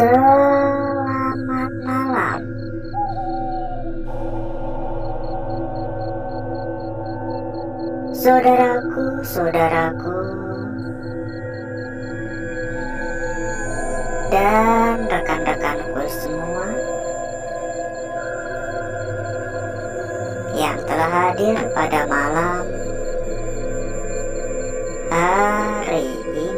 Selamat malam. Saudaraku dan rekan-rekanku semua yang telah hadir pada malam hari ini.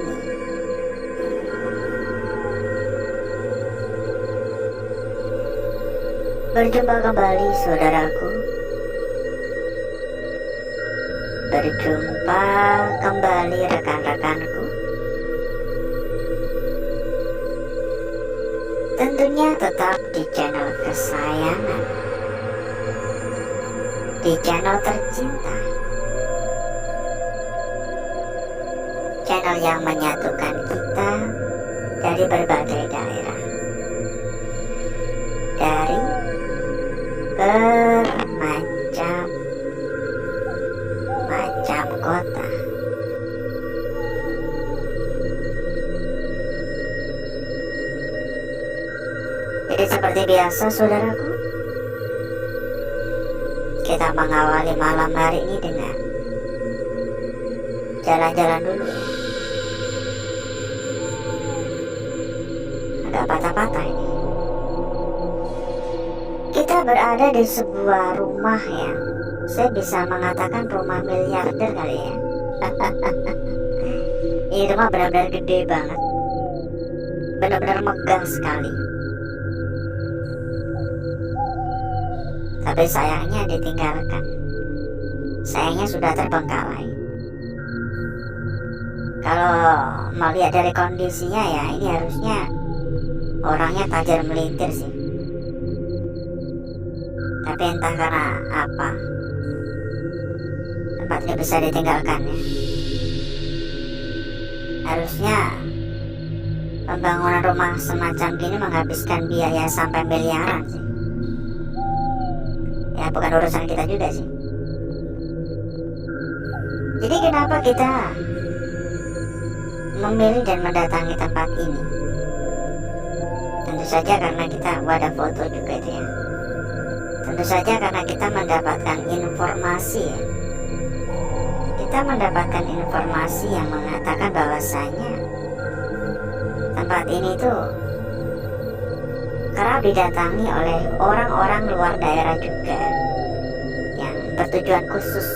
Berjumpa kembali saudaraku. Berjumpa kembali rekan-rekanku. Tentunya tetap di channel kesayangan, di channel tercinta, channel yang menyatukan kita dari berbagai daerah, dari bermacam kota. Jadi seperti biasa saudaraku, kita mengawali malam hari ini dengan jalan-jalan dulu. Agak patah-patah ini. Kita berada di sebuah rumah yang saya bisa mengatakan rumah miliarder kali ya. Ini rumah benar-benar gede banget, benar-benar megah sekali. Tapi sayangnya ditinggalkan, sayangnya sudah terbengkalai. Kalau melihat dari kondisinya ya, ini harusnya orangnya tajam melintir sih. Tapi entah karena apa, tempat ini bisa ditinggalkan ya. Harusnya pembangunan rumah semacam gini menghabiskan biaya sampai miliaran sih. Ya bukan urusan kita juga sih. Jadi kenapa kita memilih dan mendatangi tempat ini? Tentu saja karena kita ada foto juga itu ya. Tentu saja karena kita mendapatkan informasi ya. Kita mendapatkan informasi yang mengatakan bahwasanya tempat ini tuh kerap didatangi oleh orang-orang luar daerah juga yang bertujuan khusus.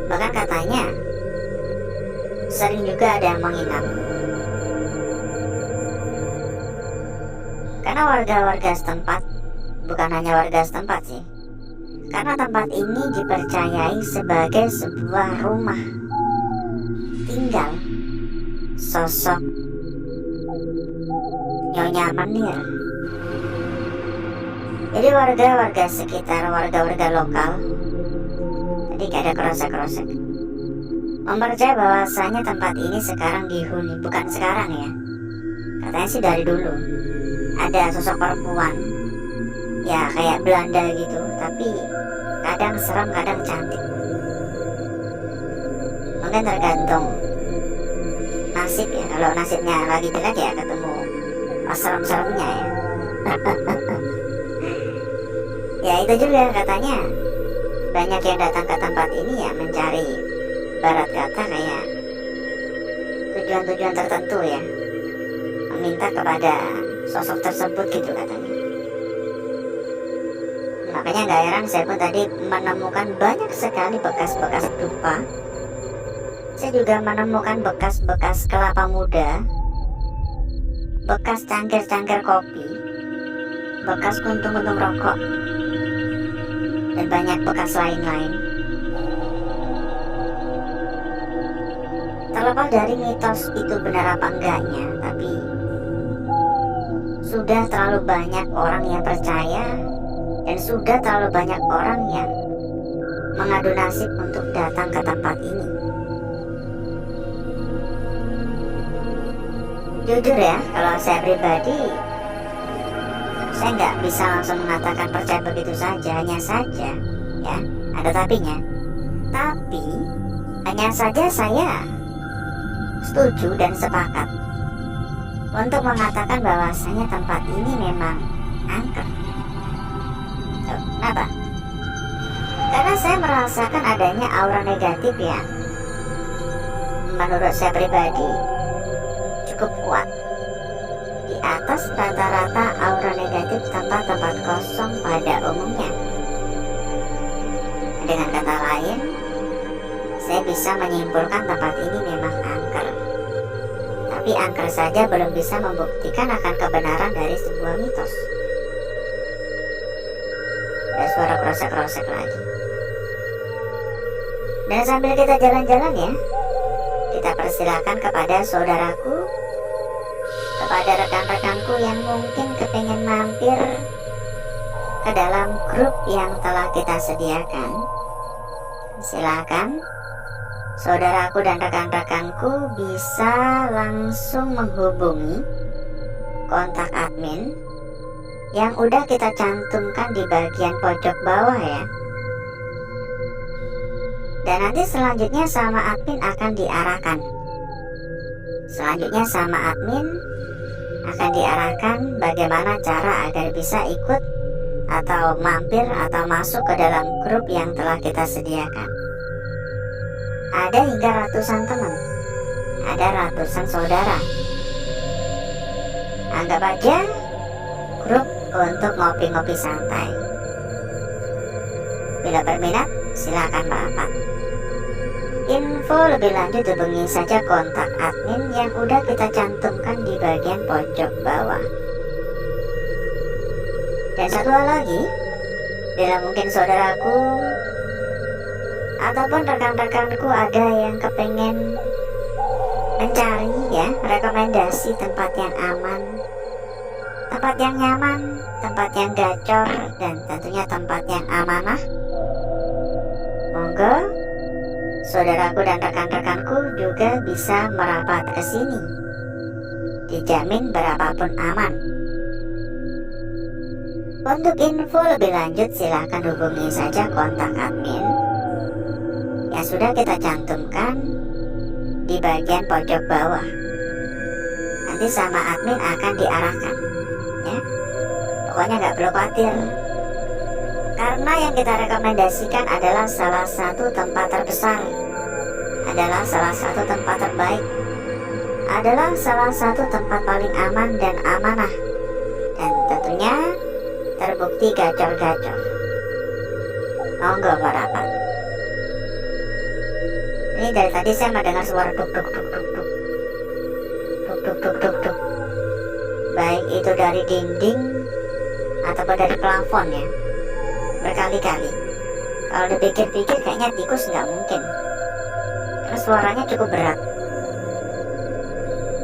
Bahkan katanya sering juga ada yang menginap. Karena warga-warga setempat, bukan hanya warga setempat sih, karena tempat ini dipercayai sebagai sebuah rumah tinggal sosok Nyonya Menir. Jadi warga-warga sekitar, warga-warga lokal, tadi gak ada kerosek-kerosek, mempercayai bahwasanya tempat ini sekarang dihuni. Bukan sekarang ya, katanya sih dari dulu. Ada sosok perempuan, ya kayak Belanda gitu, tapi kadang serem, kadang cantik. Mungkin tergantung nasib ya. Kalau nasibnya lagi jelek ya ketemu pas serem-seremnya ya. Ya itu juga katanya banyak yang datang ke tempat ini ya mencari, barat kata kayak tujuan-tujuan tertentu ya, meminta kepada sosok tersebut gitu katanya. Makanya gak heran saya pun tadi menemukan banyak sekali bekas-bekas dupa. Saya juga menemukan bekas-bekas kelapa muda, bekas cangkir-cangkir kopi, bekas kuntung-kuntung rokok, dan banyak bekas lain-lain. Terlepas dari mitos itu benar apa enggaknya, tapi sudah terlalu banyak orang yang percaya dan sudah terlalu banyak orang yang mengadu nasib untuk datang ke tempat ini. Jujur ya, kalau saya pribadi, saya nggak bisa langsung mengatakan percaya begitu saja, hanya saja ya, ada tapinya. Tapi hanya saja saya setuju dan sepakat untuk mengatakan bahwasanya tempat ini memang angker. Kenapa? Karena saya merasakan adanya aura negatif yang menurut saya pribadi cukup kuat, di atas rata-rata aura negatif tempat-tempat kosong pada umumnya. Dengan kata lain, saya bisa menyimpulkan tempat ini memang angker. Tapi angker saja belum bisa membuktikan akan kebenaran dari sebuah mitos. Ada suara krosek-krosek lagi. Dan sambil kita jalan-jalan ya, kita persilakan kepada saudaraku, kepada rekan-rekanku yang mungkin kepengen mampir ke dalam grup yang telah kita sediakan. Silakan saudaraku dan rekan-rekanku bisa langsung menghubungi kontak admin yang udah kita cantumkan di bagian pojok bawah ya. Dan nanti selanjutnya sama admin akan diarahkan. Selanjutnya sama admin akan diarahkan bagaimana cara agar bisa ikut atau mampir atau masuk ke dalam grup yang telah kita sediakan. Ada hingga ratusan teman, ada ratusan saudara. Anggap aja grup untuk ngopi-ngopi santai. Bila berminat, silakan merapat. Info lebih lanjut hubungi saja kontak admin yang udah kita cantumkan di bagian pojok bawah. Dan satu hal lagi, bila mungkin saudaraku ataupun rekan-rekanku ada yang kepengen mencari ya rekomendasi tempat yang aman, tempat yang nyaman, tempat yang gacor, dan tentunya tempat yang amanah, monggo saudaraku dan rekan-rekanku juga bisa merapat ke sini. Dijamin berapapun aman. Untuk info lebih lanjut silahkan hubungi saja kontak admin yang sudah kita cantumkan di bagian pojok bawah. Nanti sama admin akan diarahkan ya. Pokoknya nggak perlu khawatir, karena yang kita rekomendasikan adalah salah satu tempat terbesar, adalah salah satu tempat terbaik, adalah salah satu tempat paling aman dan amanah, dan tentunya terbukti gacor-gacor. Monggo merapat. Ini dari tadi saya mendengar suara duk duk duk duk duk duk duk duk duk duk, baik itu dari dinding ataupun dari plafon ya, berkali-kali. Kalau dipikir-pikir kayaknya tikus nggak mungkin, karena suaranya cukup berat,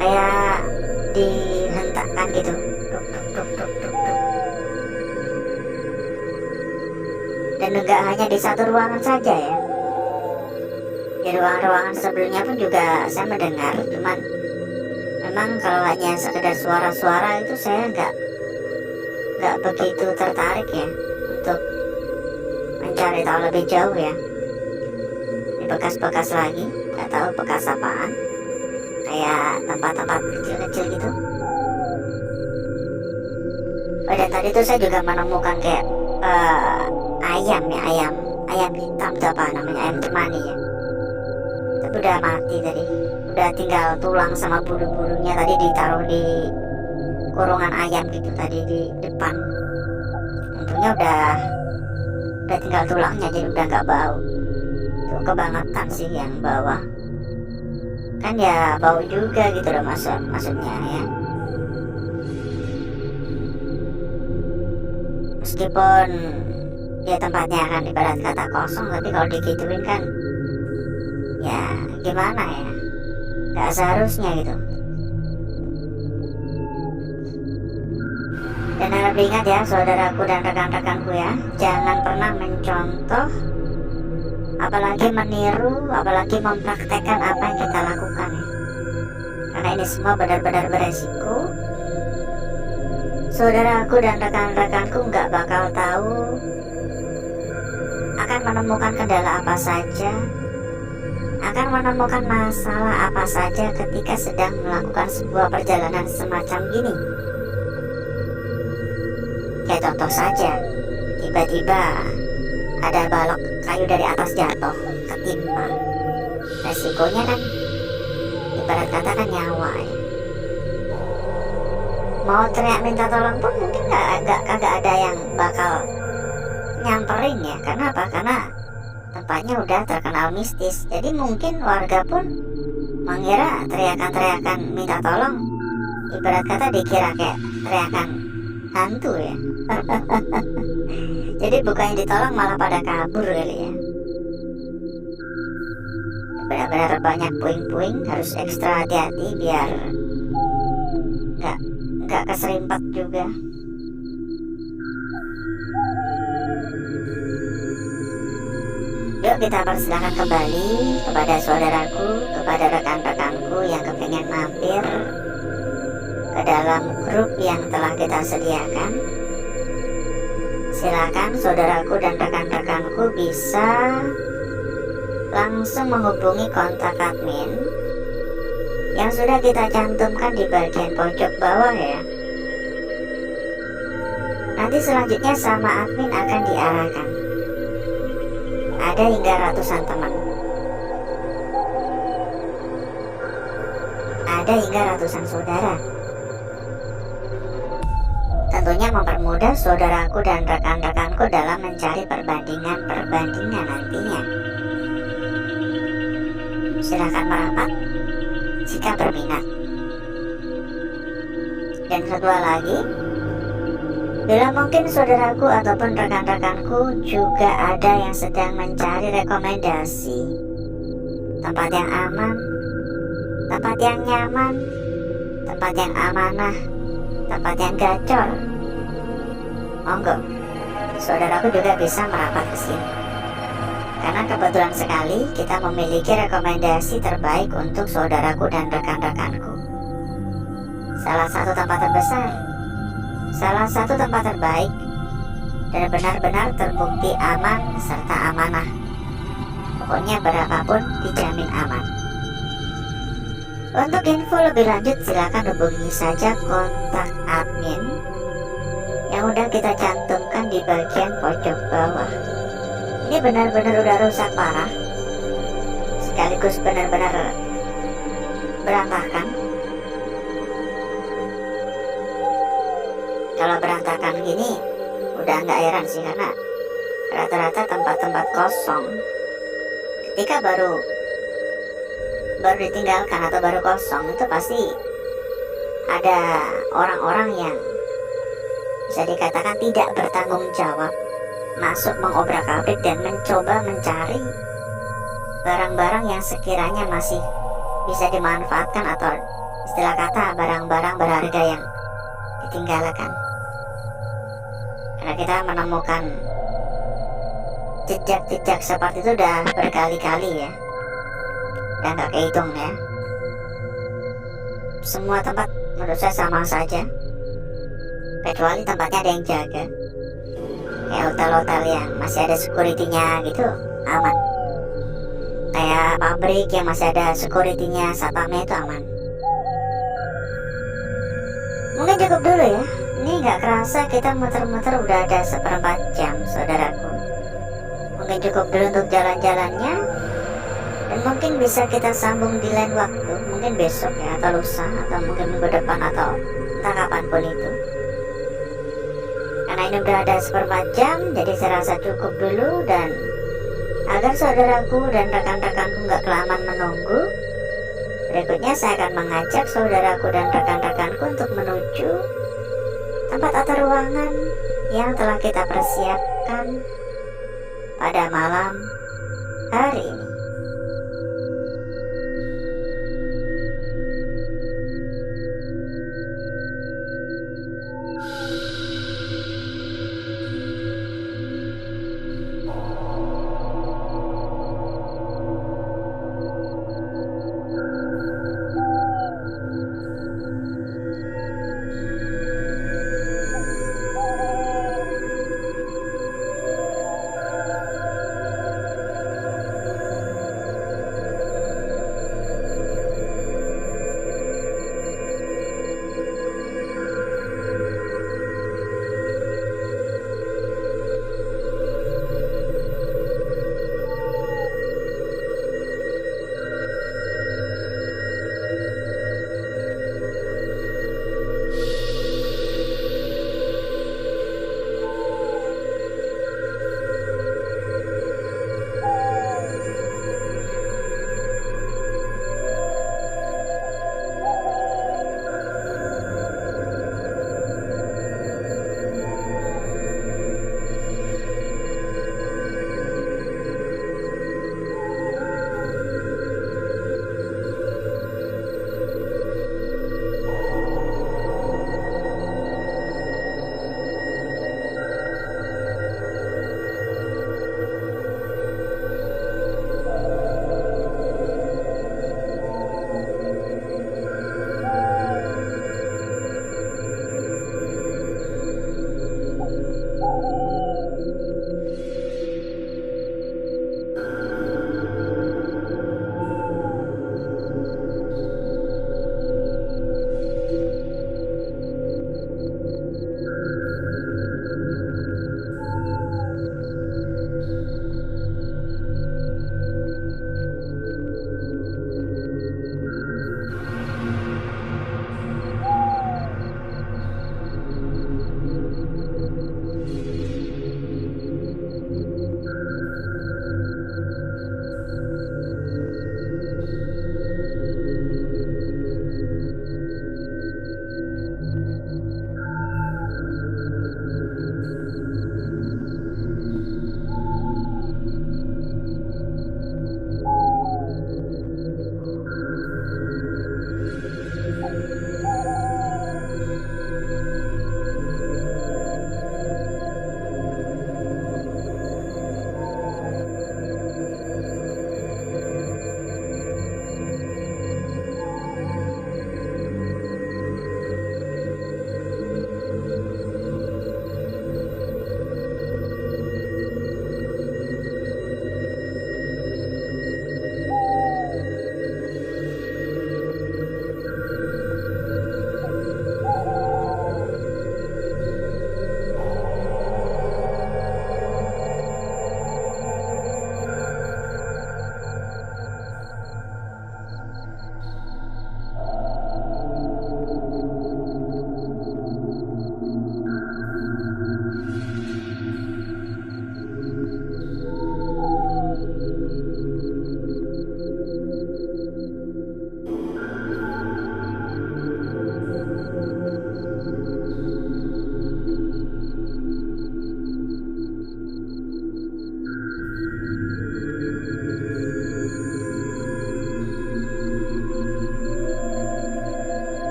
kayak dihentakkan gitu. Duk duk duk duk duk duk. Dan enggak hanya di satu ruangan saja ya, di ruangan-ruangan sebelumnya pun juga saya mendengar. Cuman memang kalau hanya sekedar suara-suara itu saya nggak begitu tertarik ya untuk mencari tahu lebih jauh ya. Ini bekas-bekas lagi, nggak tahu bekas apaan, kayak tempat-tempat kecil-kecil gitu. Dan tadi tuh saya juga menemukan kayak ayam ya, ayam hitam itu apa namanya, ayam cemani ya. Tapi udah mati tadi, udah tinggal tulang sama bulu-bulunya tadi ditaruh di kurungan ayam gitu tadi di depan. Untungnya udah tinggal tulangnya, jadi udah nggak bau. Itu kebangetan sih yang bawah, kan ya bau juga gitu loh maksudnya ya. Meskipun ya tempatnya akan ibarat kata kosong, tapi kalau digituin kan ya gimana ya, gak seharusnya gitu. Dan harap diingat ya saudaraku dan rekan-rekanku ya, jangan pernah mencontoh, apalagi meniru, apalagi mempraktekkan apa yang kita lakukan ya. Karena ini semua benar-benar beresiko. Saudaraku dan rekan-rekanku nggak bakal tahu akan menemukan kendala apa saja, akan menemukan masalah apa saja ketika sedang melakukan sebuah perjalanan semacam gini. Kayak contoh saja, tiba-tiba ada balok kayu dari atas jatuh, ketimpa. Resikonya kan ibarat kata kan nyawa ya. Mau teriak minta tolong pun mungkin kagak ada yang bakal nyamperin ya. Karena apa? Karena tempatnya udah terkenal mistis. Jadi mungkin warga pun mengira teriakan-teriakan minta tolong ibarat kata dikira kayak teriakan hantu ya. Jadi bukannya ditolong malah pada kabur kali ya. Benar-benar banyak puing-puing, harus ekstra hati-hati biar nggak keserimpet juga. Yuk kita persilakan kembali kepada saudaraku, kepada rekan-rekanku yang kepengen mampir ke dalam grup yang telah kita sediakan. Silakan saudaraku dan rekan-rekanku bisa langsung menghubungi kontak admin yang sudah kita cantumkan di bagian pojok bawah ya. Nanti selanjutnya sama admin akan diarahkan. Ada hingga ratusan teman. Ada hingga ratusan saudara. Tentunya mempermudah saudaraku dan rekan-rekanku dalam mencari perbandingan nantinya. Silahkan merapat jika berminat. Dan kedua lagi, bila mungkin saudaraku ataupun rekan-rekanku juga ada yang sedang mencari rekomendasi tempat yang aman, tempat yang nyaman, tempat yang amanah, tempat yang gacor, monggo saudaraku juga bisa merapat ke sini. Karena kebetulan sekali kita memiliki rekomendasi terbaik untuk saudaraku dan rekan-rekanku. Salah satu tempat terbesar, salah satu tempat terbaik, dan benar-benar terbukti aman serta amanah. Pokoknya berapapun dijamin aman. Untuk info lebih lanjut silakan hubungi saja kontak admin yang udah kita cantumkan di bagian pojok bawah. Ini benar-benar udah rusak parah, sekaligus benar-benar berantakan. Kalau berantakan gini udah nggak heran sih, karena rata-rata tempat-tempat kosong ketika baru ditinggalkan atau baru kosong itu pasti ada orang-orang yang bisa dikatakan tidak bertanggung jawab masuk mengobrak-abrik dan mencoba mencari barang-barang yang sekiranya masih bisa dimanfaatkan atau istilah kata barang-barang berharga yang ditinggalkan. Karena kita menemukan jejak-jejak seperti itu udah berkali-kali ya, dan gak kehitung ya. Semua tempat menurut saya sama saja, kecuali tempatnya ada yang jaga. Kayak hotel-hotel yang masih ada security-nya gitu, aman. Kayak pabrik yang masih ada security-nya, satpamnya itu aman. Mungkin cukup dulu ya. Ini gak kerasa kita muter-muter udah ada 1/4 jam saudaraku. Mungkin cukup dulu untuk jalan-jalannya, dan mungkin bisa kita sambung di lain waktu. Mungkin besok ya, atau lusa, atau mungkin minggu depan, atau entah kapanpun itu. Karena ini udah ada 1/4 jam, jadi saya rasa cukup dulu. Dan agar saudaraku dan rekan-rekanku gak kelamaan menunggu, berikutnya saya akan mengajak saudaraku dan rekan-rekanku untuk menuju tempat atau ruangan yang telah kita persiapkan pada malam hari ini.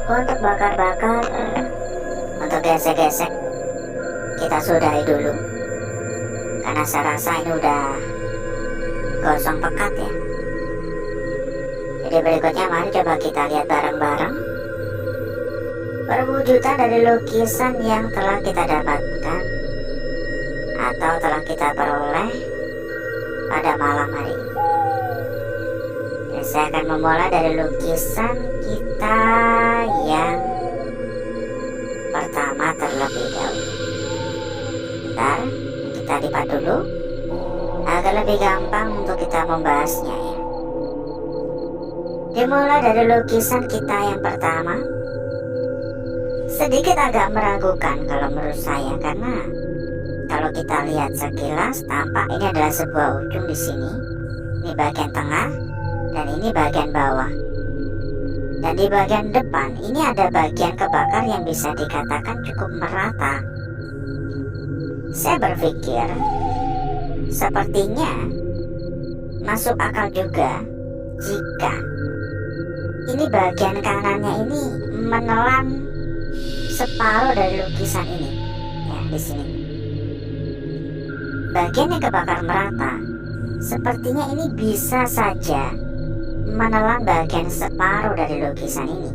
Untuk bakar-bakar, untuk gesek-gesek, kita sudahi dulu. Karena saya rasa ini udah gosong pekat ya. Jadi berikutnya mari coba kita lihat bareng-bareng perwujudan dari lukisan yang telah kita dapatkan atau telah kita peroleh pada malam hari ini. Dan saya akan memulai dari lukisan kita yang pertama terlebih dahulu. Bentar, kita lipat dulu agar lebih gampang untuk kita membahasnya ya. Dimulai dari lukisan kita yang pertama. Sedikit agak meragukan kalau menurut saya, karena kalau kita lihat sekilas tampak ini adalah sebuah ujung di sini. Ini bagian tengah dan ini bagian bawah. Dan di bagian depan ini ada bagian kebakar yang bisa dikatakan cukup merata. Saya berpikir sepertinya masuk akal juga jika ini bagian kanannya ini menelan separuh dari lukisan ini ya, di sini. Bagian yang kebakar merata sepertinya ini bisa saja menelan bagian separuh dari lukisan ini,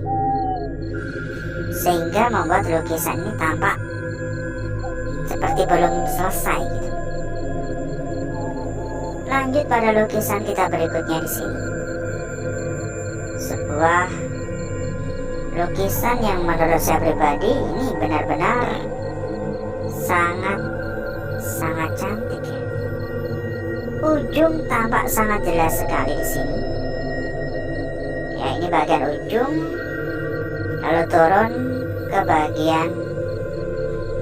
sehingga membuat lukisan ini tampak seperti belum selesai gitu. Lanjut pada lukisan kita berikutnya di sini. Sebuah lukisan yang menurut saya pribadi ini benar-benar sangat cantik ya. Ujung tampak sangat jelas sekali di sini. Ya, ini bagian ujung, lalu turun ke bagian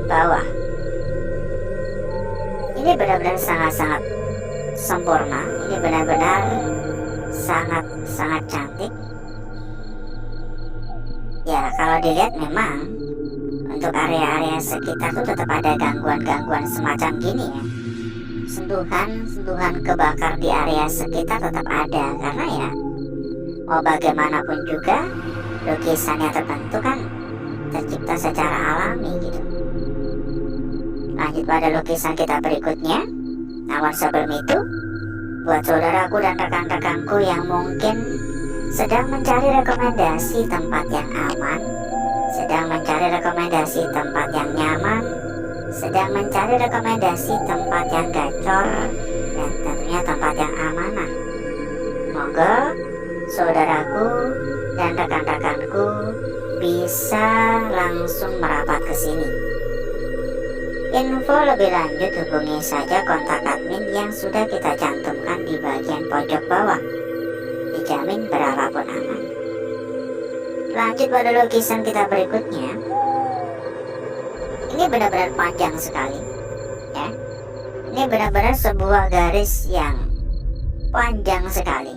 bawah. Ini benar-benar sangat-sangat sempurna. Ini benar-benar sangat cantik. Ya, kalau dilihat memang untuk area-area sekitar tuh tetap ada gangguan-gangguan semacam gini ya. Sentuhan kebakar di area sekitar tetap ada, karena ya mau bagaimanapun juga lukisannya tertentu kan tercipta secara alami gitu. Lanjut pada lukisan kita berikutnya. Namun sebelum itu, buat saudaraku dan rekan-rekanku yang mungkin sedang mencari rekomendasi tempat yang aman, sedang mencari rekomendasi tempat yang nyaman, sedang mencari rekomendasi tempat yang gacor, dan tentunya tempat yang amanah. Monggo saudaraku dan rekan-rekanku bisa langsung merapat ke sini. Info lebih lanjut hubungi saja kontak admin yang sudah kita cantumkan di bagian pojok bawah. Dijamin berapapun aman. Lanjut pada lukisan kita berikutnya. Ini benar-benar panjang sekali, ya. Ini benar-benar sebuah garis yang panjang sekali.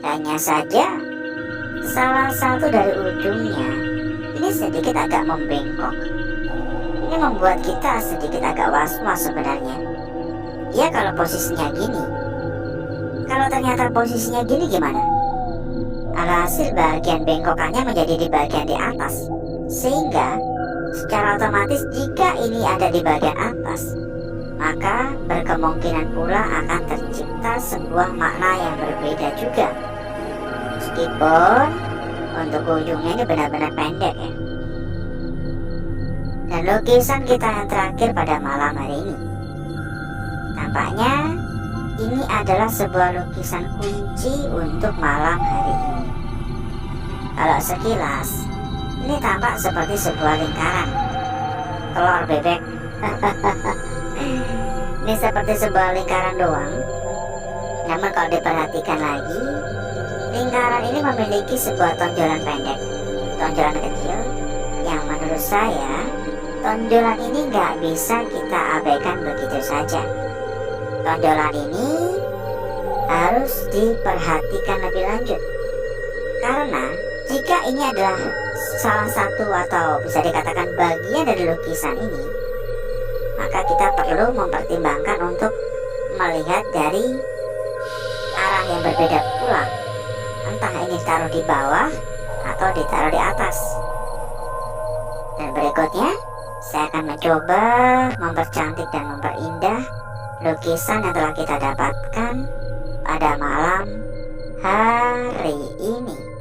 Hanya saja salah satu dari ujungnya ini sedikit agak membengkok. Ini membuat kita sedikit agak was-was sebenarnya. Ya kalau posisinya gini. Kalau ternyata posisinya gini gimana? Alhasil bagian bengkokannya menjadi di bagian di atas. Sehingga secara otomatis jika ini ada di bagian atas, maka berkemungkinan pula akan tercipta sebuah makna yang berbeda juga. Meskipun untuk ujungnya ini benar-benar pendek ya. Dan lukisan kita yang terakhir pada malam hari ini, tampaknya ini adalah sebuah lukisan kunci untuk malam hari ini. Kalau sekilas, ini tampak seperti sebuah lingkaran telur bebek. Ini seperti sebuah lingkaran doang. Namun kalau diperhatikan lagi, lingkaran ini memiliki sebuah tonjolan pendek, tonjolan kecil, yang menurut saya tonjolan ini nggak bisa kita abaikan begitu saja. Tonjolan ini harus diperhatikan lebih lanjut. Karena jika ini adalah salah satu atau bisa dikatakan bagian dari lukisan ini, maka kita perlu mempertimbangkan untuk melihat dari arah yang berbeda pula. Entah ini ditaruh di bawah atau ditaruh di atas. Dan berikutnya saya akan mencoba mempercantik dan memperindah lukisan yang telah kita dapatkan pada malam hari ini.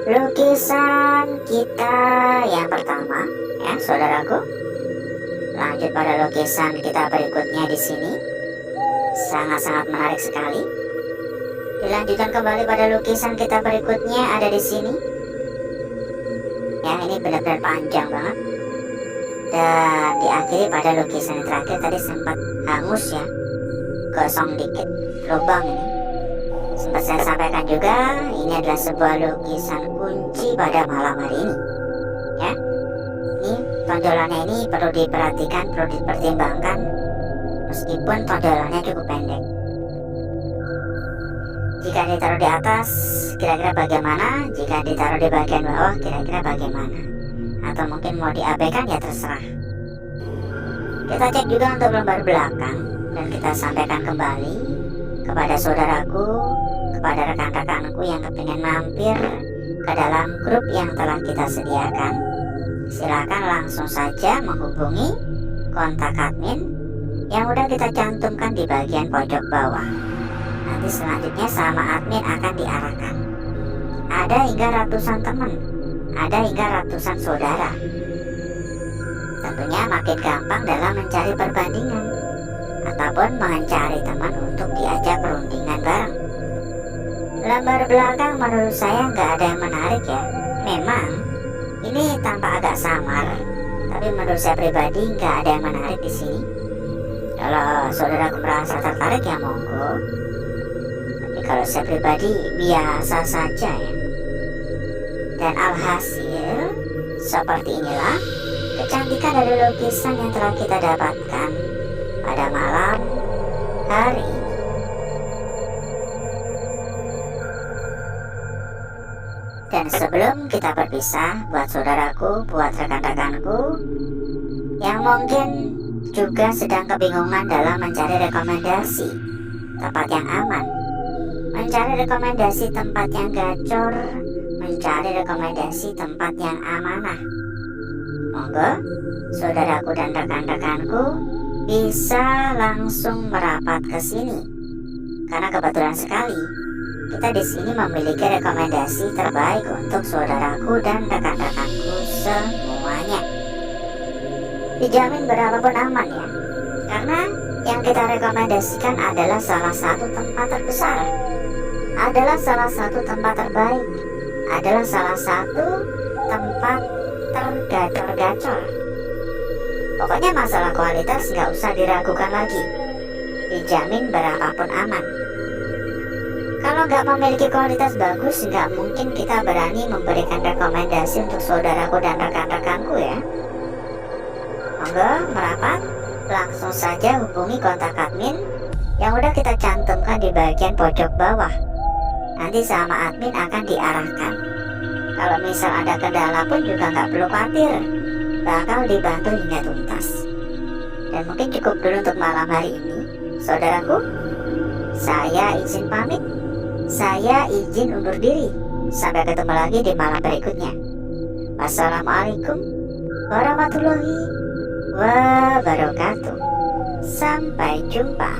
Lukisan kita yang pertama, ya saudaraku. Lanjut pada lukisan kita berikutnya di sini. sangat-sangat menarik sekali. Dilanjutkan kembali pada lukisan kita berikutnya ada di sini. Ya, ini benar-benar panjang banget. Dan diakhiri pada lukisan yang terakhir tadi sempat hangus ya, gosong dikit lubang ini. Sempat saya sampaikan juga, ini adalah sebuah lukisan kunci pada malam hari ini. Ya, ini tonjolannya ini perlu diperhatikan, perlu dipertimbangkan, meskipun tonjolannya cukup pendek. Jika ditaruh di atas, kira-kira bagaimana? Jika ditaruh di bagian bawah, kira-kira bagaimana? Atau mungkin mau diabaikan, ya terserah. Kita cek juga untuk lembar belakang, dan kita sampaikan kembali kepada saudaraku, kepada rekan-rekanku yang kepingin mampir ke dalam grup yang telah kita sediakan. Silakan langsung saja menghubungi kontak admin yang udah kita cantumkan di bagian pojok bawah. Nanti selanjutnya sama admin akan diarahkan. Ada hingga ratusan teman, ada hingga ratusan saudara. Tentunya makin gampang dalam mencari perbandingan ataupun mencari teman untuk diajak perundingan bareng. Lembar belakang menurut saya nggak ada yang menarik ya. Memang ini tampak agak samar, tapi menurut saya pribadi nggak ada yang menarik di sini. Kalau saudara merasa tertarik ya monggo. Tapi kalau saya pribadi biasa saja ya. Dan alhasil seperti inilah kecantikan dari lukisan yang telah kita dapatkan pada malam hari ini. Dan sebelum kita berpisah, buat saudaraku, buat rekan-rekanku yang mungkin juga sedang kebingungan dalam mencari rekomendasi tempat yang aman, mencari rekomendasi tempat yang gacor, mencari rekomendasi tempat yang amanah, monggo saudaraku dan rekan-rekanku bisa langsung merapat ke sini, karena kebetulan sekali kita di sini memiliki rekomendasi terbaik untuk saudaraku dan rekan-rekanku semuanya. Dijamin berapapun aman ya, karena yang kita rekomendasikan adalah salah satu tempat terbesar, adalah salah satu tempat terbaik, adalah salah satu tempat tergacor-gacor. Pokoknya masalah kualitas nggak usah diragukan lagi, dijamin berapapun aman. Kalau nggak memiliki kualitas bagus, nggak mungkin kita berani memberikan rekomendasi untuk saudaraku dan rekan-rekanku ya. Monggo merapat, langsung saja hubungi kontak admin yang udah kita cantumkan di bagian pojok bawah. Nanti sama admin akan diarahkan. Kalau misal ada kendala pun juga nggak perlu khawatir, bakal dibantu hingga tuntas. Dan mungkin cukup dulu untuk malam hari ini, saudaraku. Saya izin pamit. Saya izin undur diri. Sampai ketemu lagi di malam berikutnya. Wassalamualaikum warahmatullahi wabarakatuh. Sampai jumpa.